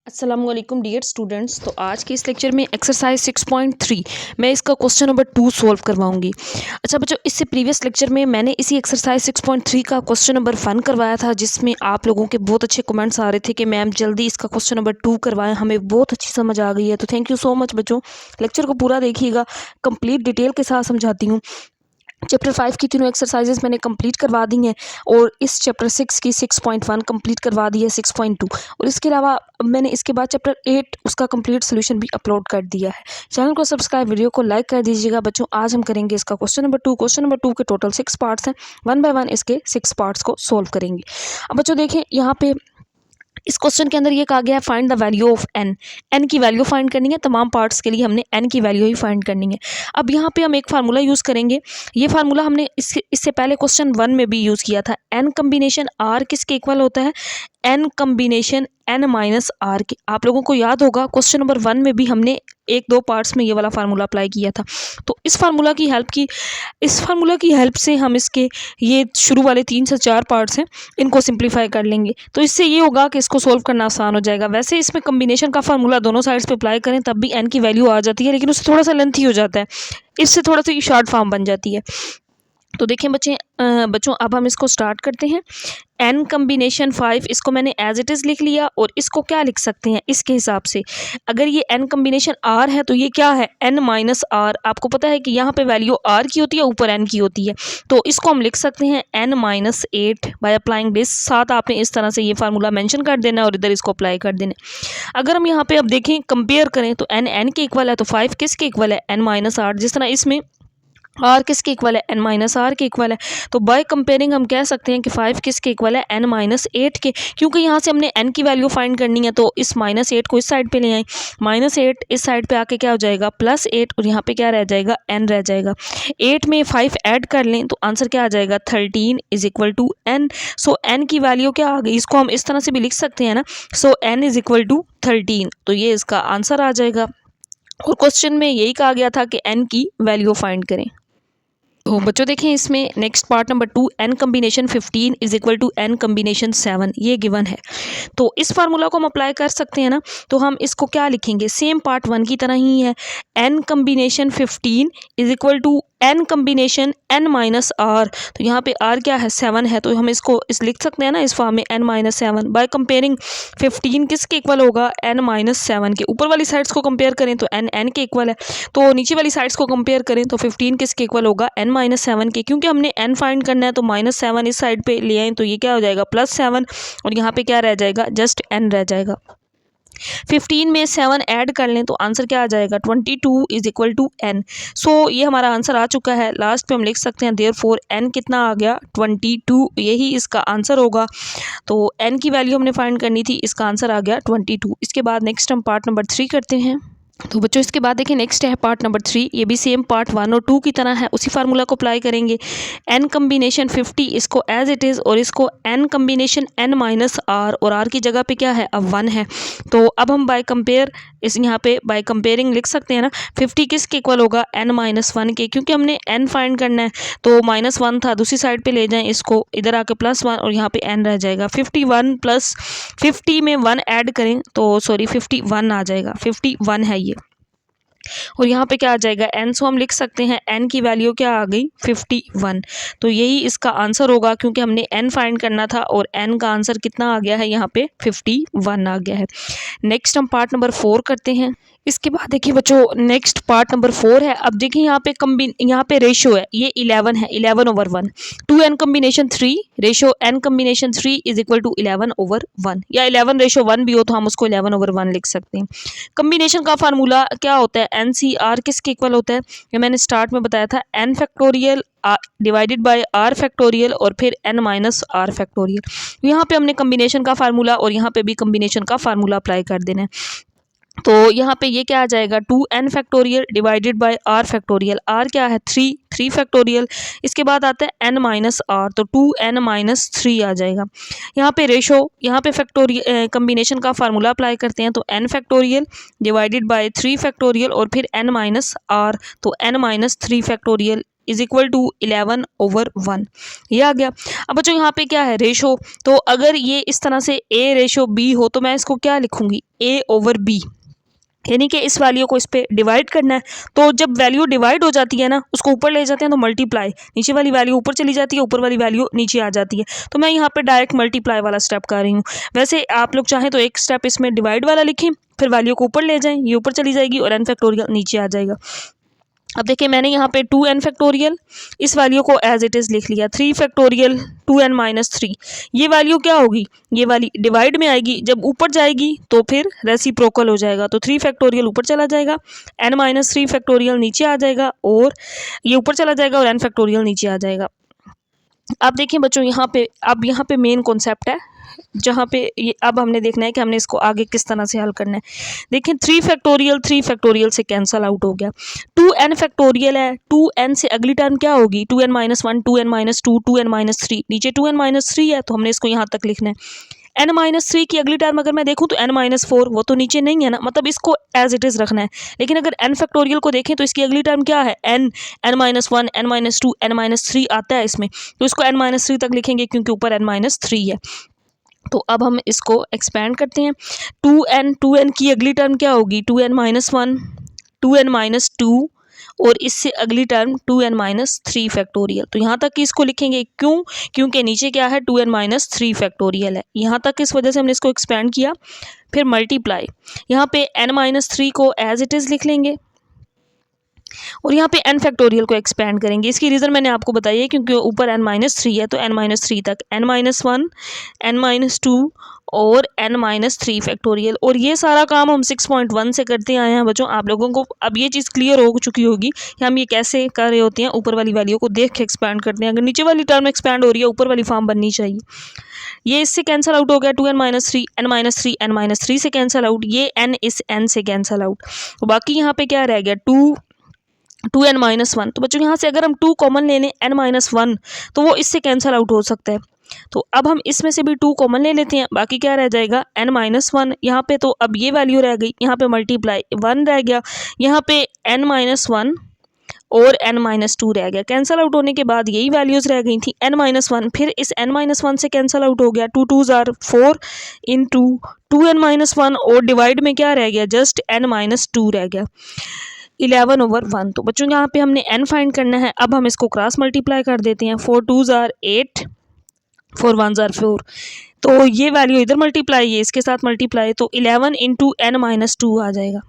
अस्सलामुअलैकुम dear students. तो आज के इस लेक्चर में एक्सरसाइज 6.3 मैं इसका क्वेश्चन नंबर 2 सॉल्व करवाऊंगी। अच्छा बच्चों, इससे प्रीवियस लेक्चर में मैंने इसी एक्सरसाइज 6.3 का क्वेश्चन नंबर 1 करवाया था, जिसमें आप लोगों के बहुत अच्छे कमेंट्स आ रहे थे कि मैम जल्दी इसका क्वेश्चन नंबर 2 करवाएं, हमें बहुत अच्छी समझ आ गई है। तो थैंक यू सो मच बच्चों, लेक्चर को पूरा देखिएगा, कंप्लीट डिटेल के साथ समझाती हूँ। चैप्टर 5 की तीनों एक्सरसाइजेज मैंने कंप्लीट करवा दी हैं और इस चैप्टर 6 की 6.1 कंप्लीट करवा दी है 6.2, और इसके अलावा मैंने इसके बाद चैप्टर 8 उसका कंप्लीट सोल्यूशन भी अपलोड कर दिया है। चैनल को सब्सक्राइब, वीडियो को लाइक कर दीजिएगा बच्चों। आज हम करेंगे इसका क्वेश्चन नंबर 2। क्वेश्चन नंबर 2 के टोटल 6 पार्ट्स हैं, 1 बाय 1 इसके 6 पार्ट्स को सोल्व करेंगे। अब बच्चों देखें, यहाँ पे इस क्वेश्चन के अंदर ये कहा गया है find the value of N. N की वैल्यू फाइंड करनी है, तमाम पार्ट्स के लिए हमने एन की वैल्यू ही फाइंड करनी है। अब यहाँ पे हम एक फार्मूला यूज़ करेंगे। ये फार्मूला हमने इससे पहले क्वेश्चन 1 में भी यूज़ किया था। एन कम्बिनेशन आर किसके इक्वल होता है? N combination N minus R के। आप लोगों को याद होगा क्वेश्चन नंबर 1 में भी हमने 1-2 पार्ट्स में ये वाला फार्मूला अप्लाई किया था। तो इस फार्मूला की हेल्प से हम इसके ये शुरू वाले 3 से 4 पार्ट्स हैं, इनको सिंप्लीफाई कर लेंगे। तो इससे ये होगा कि इसको सोल्व करना आसान हो जाएगा। वैसे इसमें कम्बिनेशन का फार्मूला दोनों साइड्स पे अप्लाई करें तब भी एन की वैल्यू आ जाती है, लेकिन उससे थोड़ा सा लेंथी हो जाता है, इससे थोड़ा सी शॉर्ट फॉर्म बन जाती है। तो देखें बच्चों, अब हम इसको स्टार्ट करते हैं। एन कम्बिनेशन 5, इसको मैंने एज इट इज़ लिख लिया, और इसको क्या लिख सकते हैं इसके हिसाब से। अगर ये एन कम्बिनेशन आर है तो ये क्या है? N minus R. आपको पता है कि यहाँ पे वैल्यू आर की होती है, ऊपर एन की होती है, तो इसको हम लिख सकते हैं N minus 8 by applying this. साथ आपने इस तरह से ये फार्मूला मेंशन कर देना और इधर इसको अप्लाई कर देना। अगर हम यहाँ पे अब देखें, कंपेयर करें, तो एन एन के इक्वल है, तो 5 किसके इक्वल है? N minus R. जिस तरह इसमें आर किसके इक्वल है? एन माइनस आर के इक्वल है। तो बाय कंपेयरिंग हम कह सकते हैं कि 5 किसके इक्वल है? एन माइनस 8 के। क्योंकि यहाँ से हमने एन की वैल्यू फाइंड करनी है, तो इस माइनस 8 को इस साइड पे ले आए, माइनस 8 इस साइड पे आके क्या हो जाएगा? प्लस 8, और यहाँ पे क्या रह जाएगा? एन रह जाएगा। 8 में 5 ऐड कर लें तो आंसर क्या आ जाएगा? 13 is equal to N. So N की वैल्यू क्या आ गई? इसको हम इस तरह से भी लिख सकते हैं ना, सो एन इज इक्वल टू 13। तो ये इसका आंसर आ जाएगा। और क्वेश्चन में यही कहा गया था कि एन की वैल्यू फाइंड करें। तो बच्चों देखें, इसमें next part number 2, N combination 15 is equal to N combination 7, ये गिवन है। तो इस फार्मूला को हम अप्लाई कर सकते हैं ना, तो हम इसको क्या लिखेंगे? सेम पार्ट 1 की तरह ही है। N combination 15 is equal to N combination N minus R. तो यहाँ पे आर क्या है? 7 है, तो हम इसको लिख सकते हैं ना इस फॉर्म में, एन माइनस 7। बाय कंपेयरिंग 15 किसके इक्वल होगा? एन माइनस 7 के। ऊपर वाली साइड्स को कंपेयर करें तो एन एन के इक्वल है, तो नीचे वाली साइड्स को कंपेयर करें तो 15 किसके इक्वल होगा? एन माइनस 7 के। क्योंकि हमने एन फाइंड करना है, तो -7 इस साइड पे ले आए, तो ये क्या हो जाएगा? +7, और यहाँ पे क्या रह जाएगा? जस्ट एन रह जाएगा। 15 में 7 ऐड कर लें तो आंसर क्या आ जाएगा? 22 इज इक्वल टू एन। सो ये हमारा आंसर आ चुका है। लास्ट पे हम लिख सकते हैं देयरफॉर एन कितना आ गया? 22। यही इसका आंसर होगा। तो एन की वैल्यू हमने फाइंड करनी थी, इसका आंसर आ गया 22। इसके बाद नेक्स्ट हम पार्ट नंबर 3 करते हैं। तो बच्चों इसके बाद देखिए, नेक्स्ट है पार्ट नंबर 3। ये भी सेम पार्ट 1 और 2 की तरह है, उसी फार्मूला को अप्लाई करेंगे। एन कम्बिनेशन 50, इसको एज इट इज़, और इसको N combination N minus R, और आर की जगह पे क्या है? अब 1 है। तो अब हम बाय कंपेयर यहाँ पे बाय कंपेयरिंग लिख सकते हैं ना, 50 किसके इक्वल होगा? एन माइनस 1 के। क्योंकि हमने एन फाइंड करना है, तो -1 था, दूसरी साइड पे ले जाएं इसको, इधर आके +1, और यहाँ पे एन रह जाएगा। 51 प्लस 50 में 1 ऐड करें तो 51 आ जाएगा। 51 है ये, और यहाँ पे क्या आ जाएगा? एन। सो हम लिख सकते हैं एन की वैल्यू क्या आ गई? 51। तो यही इसका आंसर होगा, क्योंकि हमने एन फाइंड करना था, और एन का आंसर कितना आ गया है? यहाँ पे 51 आ गया है। नेक्स्ट हम पार्ट नंबर 4 करते हैं। इसके बाद देखिए बच्चों, नेक्स्ट पार्ट नंबर 4 है। अब देखिए यहाँ पे रेशो है, ये 11 है, 11/1। 2 N combination 3 ratio N combination 3 is equal to 11/1, या 11:1 भी हो तो हम उसको 11/1 लिख सकते हैं। कम्बिनेशन का फार्मूला क्या होता है? एन सी आर किसके इक्वल होता है? ये मैंने स्टार्ट में बताया था, N factorial divided by R factorial, और फिर एन माइनस आर फैक्टोरियल। यहाँ पे हमने कम्बिनेशन का फार्मूला और यहाँ पे भी कम्बिनेशन का फार्मूला अप्लाई कर देना है। तो यहाँ पे ये क्या आ जाएगा? 2n factorial divided by R factorial. R क्या है? 3 फैक्टोरियल। इसके बाद आता है n माइनस आर, तो 2n माइनस 3 आ जाएगा। यहाँ पे रेशो, यहाँ पे फैक्टोरियल कम्बिनेशन का फार्मूला अप्लाई करते हैं, तो n factorial divided by 3 factorial, और फिर n माइनस आर, तो n minus 3 factorial is equal to 11/1 ये आ गया। अब बच्चों यहाँ पे क्या है रेशो, तो अगर ये इस तरह से a रेशो b हो तो मैं इसको क्या लिखूंगी a/b, यानी कि इस वैल्यू को इस पे डिवाइड करना है। तो जब वैल्यू डिवाइड हो जाती है ना, उसको ऊपर ले जाते हैं तो मल्टीप्लाई, नीचे वाली वैल्यू ऊपर चली जाती है, ऊपर वाली वैल्यू नीचे आ जाती है। तो मैं यहाँ पे डायरेक्ट मल्टीप्लाई वाला स्टेप कर रही हूँ। वैसे आप लोग चाहें तो एक स्टेप इसमें डिवाइड वाला लिखें, फिर वैल्यू को ऊपर ले जाएं, ये ऊपर चली जाएगी और n फैक्टोरियल नीचे आ जाएगा। अब देखिए मैंने यहाँ पे 2n फैक्टोरियल इस वैल्यू को एज इट इज़ लिख लिया, 3 फैक्टोरियल 2n माइनस 3, ये वैल्यू क्या होगी, ये वाली डिवाइड में आएगी, जब ऊपर जाएगी तो फिर रेसिप्रोकल हो जाएगा, तो 3 फैक्टोरियल ऊपर चला जाएगा, n माइनस 3 फैक्टोरियल नीचे आ जाएगा और ये ऊपर चला जाएगा और n फैक्टोरियल नीचे आ जाएगा। अब देखिए बच्चों यहाँ पे मेन कॉन्सेप्ट है जहाँ पे ये अब हमने देखना है कि हमने इसको आगे किस तरह से हल करना है। देखिए 3 फैक्टोरियल से कैंसल आउट हो गया, 2n फैक्टोरियल है, 2n से अगली टर्म क्या होगी 2n minus 1, 2n minus 2, 2n minus 3, नीचे 2n माइनस 3 है तो हमने इसको यहाँ तक लिखना है। n माइनस 3 की अगली टर्म अगर मैं देखूँ तो n माइनस 4, वो तो नीचे नहीं है ना, मतलब इसको एज इट इज़ रखना है। लेकिन अगर n फैक्टोरियल को देखें तो इसकी अगली टर्म क्या है n minus 1, n minus 2, n minus 3 आता है इसमें, तो इसको n माइनस 3 तक लिखेंगे क्योंकि ऊपर n माइनस 3 है। तो अब हम इसको एक्सपेंड करते हैं, 2n की अगली टर्म क्या होगी 2n माइनस 1, 2n माइनस 2 और इससे अगली टर्म 2n माइनस 3 फैक्टोरियल। तो यहाँ तक कि इसको लिखेंगे, क्यों, क्योंकि नीचे क्या है 2n माइनस 3 फैक्टोरियल है, यहाँ तक इस वजह से हमने इसको एक्सपेंड किया। फिर मल्टीप्लाई, यहाँ पे n माइनस 3 को एज इट इज़ लिख लेंगे और यहाँ पे n फैक्टोरियल को एक्सपेंड करेंगे। इसकी रीज़न मैंने आपको बताई है क्योंकि ऊपर n माइनस 3 है तो n माइनस 3 तक, n माइनस 1, n माइनस 2 और n माइनस 3 फैक्टोरियल। और ये सारा काम हम 6.1 से करते आए हैं बच्चों। आप लोगों को अब ये चीज़ क्लियर हो चुकी होगी कि हम ये कैसे कर रहे होते हैं, ऊपर वाली वैल्यू को देख के एक्सपेंड करते हैं। अगर नीचे वाली टर्म एक्सपेंड हो रही है ऊपर वाली फॉर्म बननी चाहिए। ये इससे कैंसिल आउट हो गया 2n minus 3, n minus 3, n minus 3 से कैंसिल आउट, ये n इस n से कैंसिल आउट, तो बाकी यहाँ पे क्या रह गया 2n माइनस 1। तो बच्चों यहाँ से अगर हम 2 कॉमन ले लें n माइनस 1 तो वो इससे कैंसिल आउट हो सकता है। तो अब हम इसमें से भी 2 कॉमन ले लेते हैं, बाकी क्या रह जाएगा n माइनस 1 यहाँ पे, तो अब ये वैल्यू रह गई, यहाँ पे मल्टीप्लाई 1 रह गया, यहाँ पे n माइनस 1 और n माइनस 2 रह गया। कैंसिल आउट होने के बाद यही वैल्यूज़ रह गई थी n माइनस 1, फिर इस n माइनस 1 से कैंसिल आउट हो गया, 2 2s are 4 into 2n minus 1 और डिवाइड में क्या रह गया जस्ट n माइनस 2 रह गया 11/1। तो बच्चों यहाँ पे हमने n फाइंड करना है। अब हम इसको क्रॉस मल्टीप्लाई कर देते हैं, 4 2s आर 8, 4 1s आर 4, तो ये वैल्यू इधर मल्टीप्लाई है इसके साथ मल्टीप्लाई, तो 11 इंटू n माइनस 2 आ जाएगा।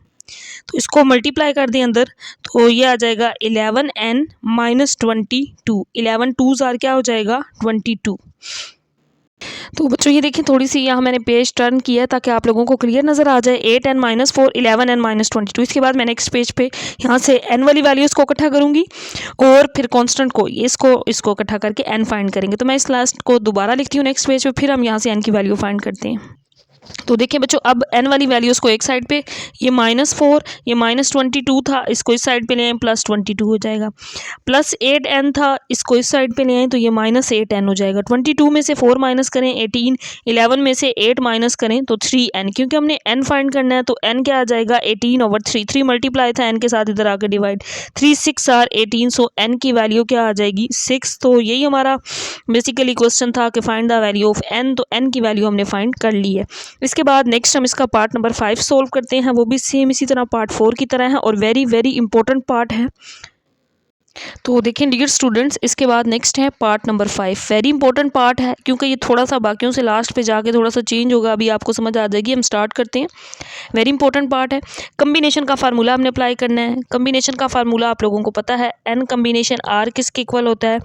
तो इसको मल्टीप्लाई कर दें अंदर तो ये आ जाएगा 11n माइनस 22, 11 2s आर क्या हो जाएगा 22। तो बच्चों ये देखिए थोड़ी सी यहाँ मैंने पेज टर्न किया है ताकि आप लोगों को क्लियर नज़र आ जाए। 8n minus 4, 11n minus 22। इसके बाद मैं नेक्स्ट पेज पे यहाँ से n वाली वैल्यूज़ को इकट्ठा करूँगी और फिर कांस्टेंट को इसको इकट्ठा करके n फाइंड करेंगे। तो मैं इस लास्ट को दोबारा लिखती हूँ नेक्स्ट पेज पे, फिर हम यहाँ से n की वैल्यू फाइंड करते हैं। तो देखिए बच्चों अब n वाली वैल्यूज़ को एक साइड पे, ये -4, ये -22 था, इसको इस साइड पे ले आए +22 हो जाएगा, +8n था, इसको इस साइड पे ले आए तो ये -8n हो जाएगा। 22 में से 4 माइनस करें 18, 11 में से 8 माइनस करें तो 3n, क्योंकि हमने n फाइंड करना है तो n क्या आ जाएगा 18/3, 3 मल्टीप्लाई था n के साथ इधर आकर डिवाइड, 3 6 आर 18, सो n की वैल्यू क्या आ जाएगी 6। तो यही हमारा बेसिकली क्वेश्चन था कि find the value of n, तो n की वैल्यू हमने फाइंड कर ली है। इसके बाद नेक्स्ट हम इसका पार्ट नंबर 5 सोल्व करते हैं, वो भी सेम इसी तरह पार्ट 4 की तरह है और वेरी वेरी इंपॉर्टेंट पार्ट है। तो देखें डियर स्टूडेंट्स, इसके बाद नेक्स्ट है part number 5, very important part है क्योंकि ये थोड़ा सा बाकियों से लास्ट पे जाके थोड़ा सा चेंज होगा, अभी आपको समझ आ जाएगी। हम स्टार्ट करते हैं, वेरी इंपॉर्टेंट पार्ट है। कम्बिनेशन का फार्मूला हमने अप्लाई करना है। कम्बिनेशन का फार्मूला आप लोगों को पता है, n कम्बिनेशन r किसके इक्वल होता है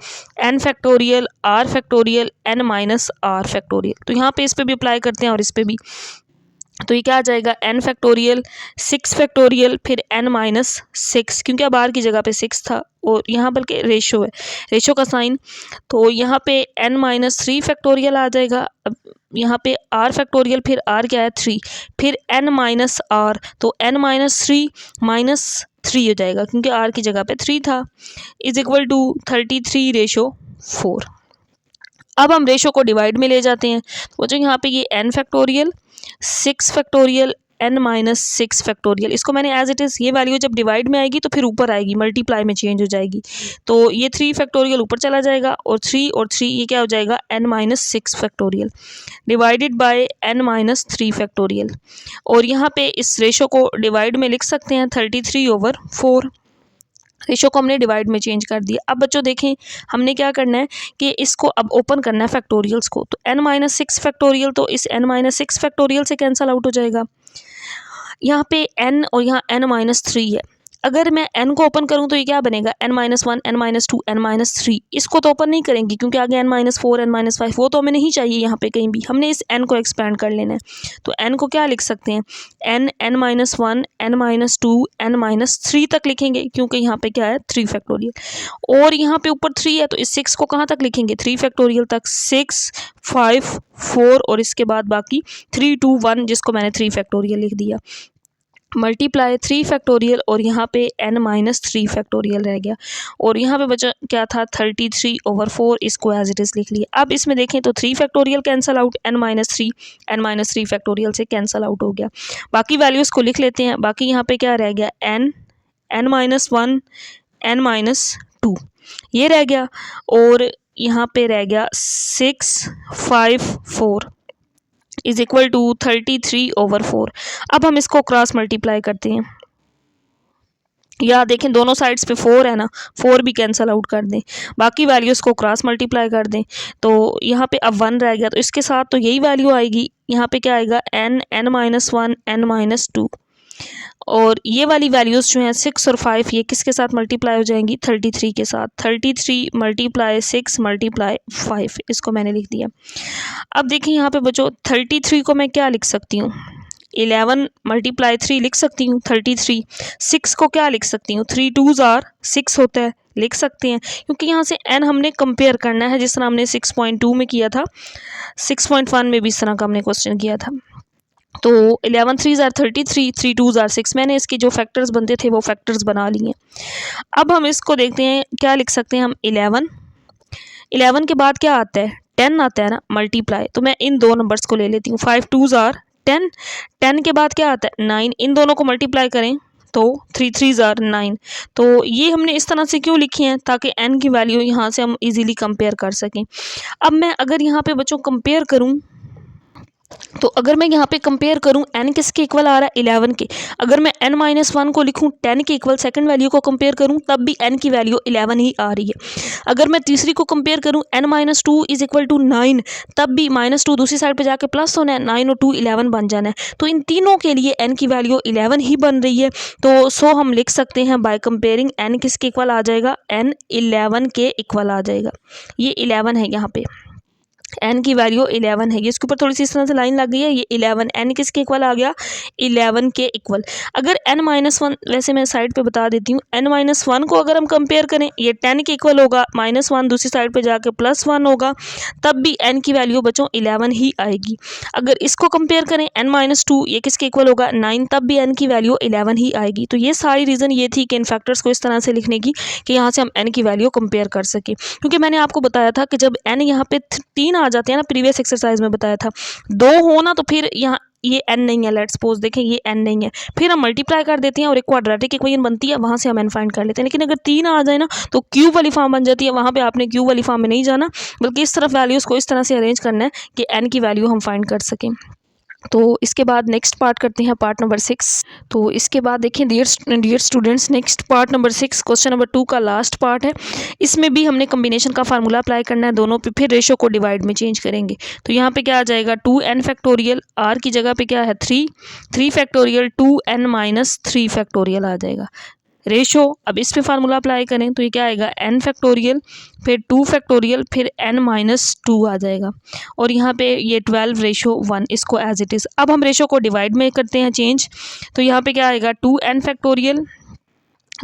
n factorial r factorial n minus r factorial. तो यहाँ पे इस पर भी अप्लाई करते हैं और इस पर भी, तो ये क्या आ जाएगा n फैक्टोरियल 6 फैक्टोरियल फिर n माइनस 6, क्योंकि अब r की जगह पे 6 था और यहाँ बल्कि रेशो है, रेशो का साइन, तो यहाँ पे n माइनस 3 फैक्टोरियल आ जाएगा। अब यहाँ पे r फैक्टोरियल फिर r क्या है 3, फिर n माइनस r, तो n माइनस 3 माइनस 3 हो जाएगा क्योंकि r की जगह पे 3 था, इज इक्वल टू 33/4। अब हम रेशो को डिवाइड में ले जाते हैं, तो जो यहाँ पे ये n factorial 6 factorial n minus 6 factorial. इसको मैंने एज इट इज़, ये वैल्यू जब डिवाइड में आएगी तो फिर ऊपर आएगी, मल्टीप्लाई में चेंज हो जाएगी। तो ये 3 फैक्टोरियल ऊपर चला जाएगा और 3 ये क्या हो जाएगा, n minus 6 factorial divided bye n minus 3 factorial. और यहाँ पे इस रेशो को डिवाइड में लिख सकते हैं 33/4। रेशो को हमने डिवाइड में चेंज कर दिया। अब बच्चों देखें, हमने क्या करना है कि इसको अब ओपन करना है फैक्टोरियल्स को। तो n माइनस 6 फैक्टोरियल तो इस n माइनस 6 फैक्टोरियल से कैंसिल आउट हो जाएगा। यहाँ पे n और यहाँ n माइनस 3 है। अगर मैं n को ओपन करूँ तो ये क्या बनेगा, n minus 1, n minus 2, n minus 3। इसको तो ओपन नहीं करेंगे क्योंकि आगे n माइनस 4, n माइनस 5 वो तो हमें नहीं चाहिए यहाँ पे कहीं भी। हमने इस n को एक्सपेंड कर लेना है। तो n को क्या लिख सकते हैं, n minus 1, n minus 2, n minus 3 तक लिखेंगे क्योंकि यहाँ पे क्या है 3 फैक्टोरियल। और यहाँ पे ऊपर 3 है तो इस 6 को कहाँ तक लिखेंगे, 3 फैक्टोरियल तक। 6, 5, 4 और इसके बाद बाकी 3, 2, 1 जिसको मैंने 3 फैक्टोरियल लिख दिया। मल्टीप्लाई 3 फैक्टोरियल और यहाँ पे n माइनस 3 फैक्टोरियल रह गया। और यहाँ पे बचा क्या था, 33/4। इसको एज इट इज़ लिख लिया। अब इसमें देखें तो 3 factorial cancel out, n minus 3 factorial से कैंसिल आउट हो गया। बाकी वैल्यूज़ को लिख लेते हैं। बाकी यहाँ पे क्या रह गया, n माइनस 1, n माइनस 2 ये रह गया। और यहाँ पे रह गया 6, 5, 4 इज इक्वल टू 33/4। अब हम इसको क्रॉस मल्टीप्लाई करते हैं। या देखें दोनों साइड्स पे 4 है ना, 4 भी कैंसिल आउट कर दें। बाकी वैल्यूज़ को क्रॉस मल्टीप्लाई कर दें तो यहाँ पे अब 1 रह गया। तो इसके साथ तो यही वैल्यू आएगी। यहाँ पे क्या आएगा, n माइनस 1, n माइनस 2। और ये वाली वैल्यूज़ जो हैं 6 और 5 ये किसके साथ मल्टीप्लाई हो जाएंगी, 33 के साथ। 33 मल्टीप्लाई 6 मल्टीप्लाई 5 इसको मैंने लिख दिया। अब देखिए यहाँ पे बच्चों 33 को मैं क्या लिख सकती हूँ, 11 मल्टीप्लाई 3 लिख सकती हूँ 33। 6 को क्या लिख सकती हूँ, 3 2s आर 6 होता है, लिख सकते हैं। क्योंकि यहाँ से n हमने कंपेयर करना है जिस तरह हमने 6.2 में किया था, 6.1 में भी इस तरह का हमने क्वेश्चन किया था। तो 11 3s आर 33, 3 2s आर 6। मैंने इसके जो फैक्टर्स बनते थे वो फैक्टर्स बना लिए। अब हम इसको देखते हैं क्या लिख सकते हैं हम, 11 के बाद क्या आता है, 10 आता है ना, मल्टीप्लाई। तो मैं इन दो नंबर्स को ले लेती हूँ, 5 2s आर 10, 10 के बाद क्या आता है 9। इन दोनों को मल्टीप्लाई करें तो 3 3s आर 9। तो ये हमने इस तरह से क्यों लिखी हैं, ताकि n की वैल्यू यहाँ से हम इजीली कंपेयर कर सकें। अब मैं अगर यहाँ पे बच्चों कंपेयर करूँ तो अगर मैं यहाँ पे कंपेयर करूँ n किसके इक्वल आ रहा है, 11 के। अगर मैं n माइनस 1 को लिखूँ 10 के इक्वल, सेकंड वैल्यू को कंपेयर करूँ तब भी n की वैल्यू 11 ही आ रही है। अगर मैं तीसरी को कंपेयर करूँ n minus 2 is equal to 9, तब भी -2 दूसरी साइड पे जाके प्लस होना है, 9 और 2 11 बन जाना है। तो इन तीनों के लिए n की वैल्यू 11 ही बन रही है। तो सो हम लिख सकते हैं बाय कंपेयरिंग n किसके इक्वल आ जाएगा, n 11 के इक्वल आ जाएगा। ये 11 है, यहाँ पे n की वैल्यू 11 है। ये इसके ऊपर थोड़ी सी इस तरह से लाइन लग गई है, ये 11 n किसके इक्वल आ गया, 11 के इक्वल। अगर n माइनस 1, वैसे मैं साइड पे बता देती हूँ, n माइनस 1 को अगर हम कंपेयर करें ये 10 के इक्वल होगा, -1 दूसरी साइड पे जाके +1 होगा, तब भी n की वैल्यू बच्चों 11 ही आएगी। अगर इसको कंपेयर करें n माइनस 2 ये किसके इक्वल होगा, 9, तब भी n की वैल्यू 11 ही आएगी। तो ये सारी रीज़न ये थी कि इन फैक्टर्स को इस तरह से लिखने की कि यहाँ से हम n की वैल्यू कंपेयर कर सकें। क्योंकि मैंने आपको बताया था कि जब n यहाँ पे 3 आ जाते हैं ना, प्रीवियस एक्सरसाइज में बताया था, 2 हो ना तो फिर यहाँ ये n नहीं है, लेट्स सपोज देखें ये n नहीं है, फिर हम मल्टीप्लाई कर देते हैं और एक क्वाड्रेटिक इक्वेशन बनती है, वहाँ से हम n फाइंड कर लेते हैं। लेकिन अगर 3 आ जाए ना तो क्यूब वाली फॉर्म बन जाती है, वहाँ पे आपने क्यूब वाली फॉर्म में नहीं जाना, बल्कि इस तरफ वैल्यूज़ को इस तरह से अरेंज करना है कि n की वैल्यू हम फाइंड कर सकें। तो इसके बाद नेक्स्ट पार्ट करते हैं, पार्ट नंबर 6। तो इसके बाद देखें dear students, next part number 6 question number 2 का लास्ट पार्ट है। इसमें भी हमने कम्बिनेशन का फार्मूला अप्लाई करना है दोनों पे, फिर रेशो को डिवाइड में चेंज करेंगे। तो यहाँ पे क्या आ जाएगा, 2n फैक्टोरियल, r की जगह पे क्या है 3 फैक्टोरियल 2n माइनस 3 फैक्टोरियल आ जाएगा। रेशो अब इस पे फार्मूला अप्लाई करें तो ये क्या आएगा, n फैक्टोरियल फिर 2 फैक्टोरियल फिर n माइनस 2 आ जाएगा। और यहाँ पे ये 12:1, इसको एज इट इज़। अब हम रेशो को डिवाइड में करते हैं चेंज। तो यहाँ पे क्या आएगा, 2n फैक्टोरियल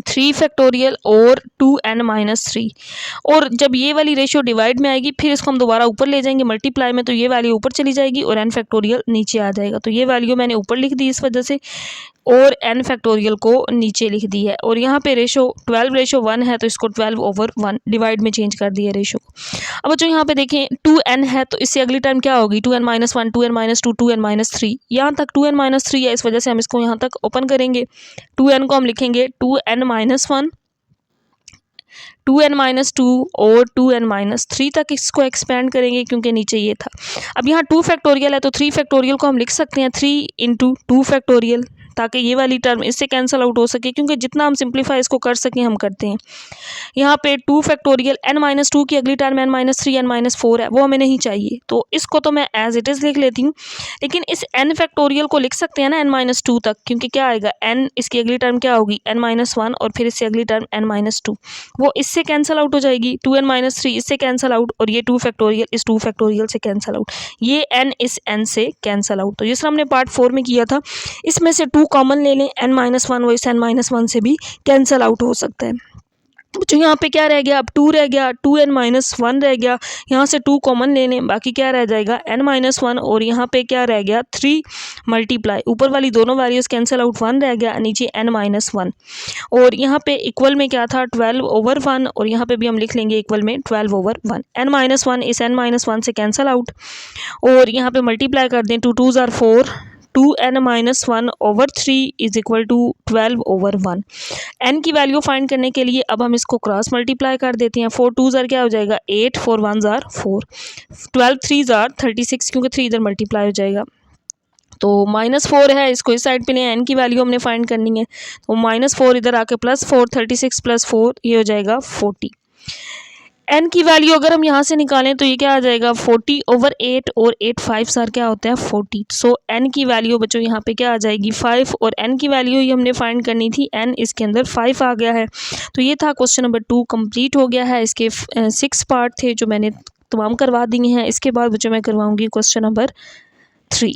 3 फैक्टोरियल और 2n-3। और जब ये वाली रेशियो डिवाइड में आएगी फिर इसको हम दोबारा ऊपर ले जाएंगे मल्टीप्लाई में, तो ये वैल्यू ऊपर चली जाएगी और n फैक्टोरियल नीचे आ जाएगा। तो ये वैल्यू मैंने ऊपर लिख दी इस वजह से, और n फैक्टोरियल को नीचे लिख दी है। और यहाँ पे रेशो 12:1 है, तो इसको 12/1 डिवाइड में चेंज कर दिया रेशो को। अब बच्चों यहाँ पे देखें 2n है, तो इससे अगली टर्म क्या होगी 2n-1, 2n-2, 2n-3। यहाँ तक 2n-3 है, इस वजह से हम इसको यहाँ तक ओपन करेंगे। 2n को हम लिखेंगे 2n-1, 2n-2 और 2n-3 तक इसको एक्सपेंड करेंगे क्योंकि नीचे ये था। अब यहाँ 2 फैक्टोरियल है, तो 3 फैक्टोरियल को हम लिख सकते हैं 3 × 2 फैक्टोरियल, ताकि ये वाली टर्म इससे कैंसिल आउट हो सके, क्योंकि जितना हम सिंप्लीफाई इसको कर सकें हम करते हैं। यहाँ पे 2 फैक्टोरियल n-2 की अगली टर्म n-3 n-4 है, वो हमें नहीं चाहिए, तो इसको तो मैं एज इट इज़ लिख लेती हूँ। लेकिन इस n फैक्टोरियल को लिख सकते हैं ना n-2 तक, क्योंकि क्या आएगा n, इसकी अगली टर्म क्या होगी n-1 और फिर इससे अगली टर्म n-2, वो इससे कैंसिल आउट हो जाएगी। 2n-3 इससे कैंसिल आउट, और ये 2 फैक्टोरियल इस 2 फैक्टोरियल से कैंसिल आउट, ये n इस n से कैंसिल आउट। तो जिस तरह हमने पार्ट 4 में किया था, इसमें से 2 कॉमन ले लें, n-1 वो इस n-1 से भी कैंसिल आउट हो सकता है। तो यहाँ पे क्या रह गया, अब 2 रह गया, 2n-1 रह गया, यहाँ से 2 कॉमन ले लें, बाकी क्या रह जाएगा n-1, और यहाँ पे क्या रह गया 3 मल्टीप्लाई, ऊपर वाली दोनों वैल्यूज़ कैंसिल आउट, 1 रह गया, नीचे n-1, और यहाँ पे इक्वल में क्या था 12/1, और यहाँ पे भी हम लिख लेंगे इक्वल में 12/1। n-1 इस n-1 से कैंसिल आउट, और यहाँ पे मल्टीप्लाई कर दें, 2 2s are 4, 2n-1/3 is equal to 12/1। n की वैल्यू फाइंड करने के लिए अब हम इसको क्रॉस मल्टीप्लाई कर देते हैं। 4 2s are क्या हो जाएगा 8, 4 1s are 4, 12 3s are 36, क्योंकि 3 इधर मल्टीप्लाई हो जाएगा। तो -4 है, इसको इस साइड पे लें, n की वैल्यू हमने फाइंड करनी है, तो -4 इधर आके +4, 36 + 4 ये हो जाएगा 40। n की वैल्यू अगर हम यहाँ से निकालें तो ये क्या आ जाएगा 40/8, और 8 5 सार क्या होता है 40। सो n की वैल्यू बच्चों यहाँ पे क्या आ जाएगी 5, और n की वैल्यू ही हमने फाइंड करनी थी, n इसके अंदर 5 आ गया है। तो ये था क्वेश्चन नंबर 2 कंप्लीट हो गया है। इसके 6 पार्ट थे जो मैंने तमाम करवा दिए हैं। इसके बाद बच्चों मैं करवाऊँगी question number 3।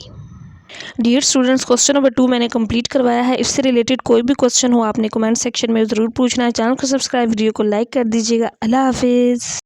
Dear students, question number 2 मैंने कंप्लीट करवाया है। इससे रिलेटेड कोई भी क्वेश्चन हो आपने कमेंट सेक्शन में ज़रूर पूछना है। चैनल को सब्सक्राइब, वीडियो को लाइक कर दीजिएगा। अल्लाह हाफिज़।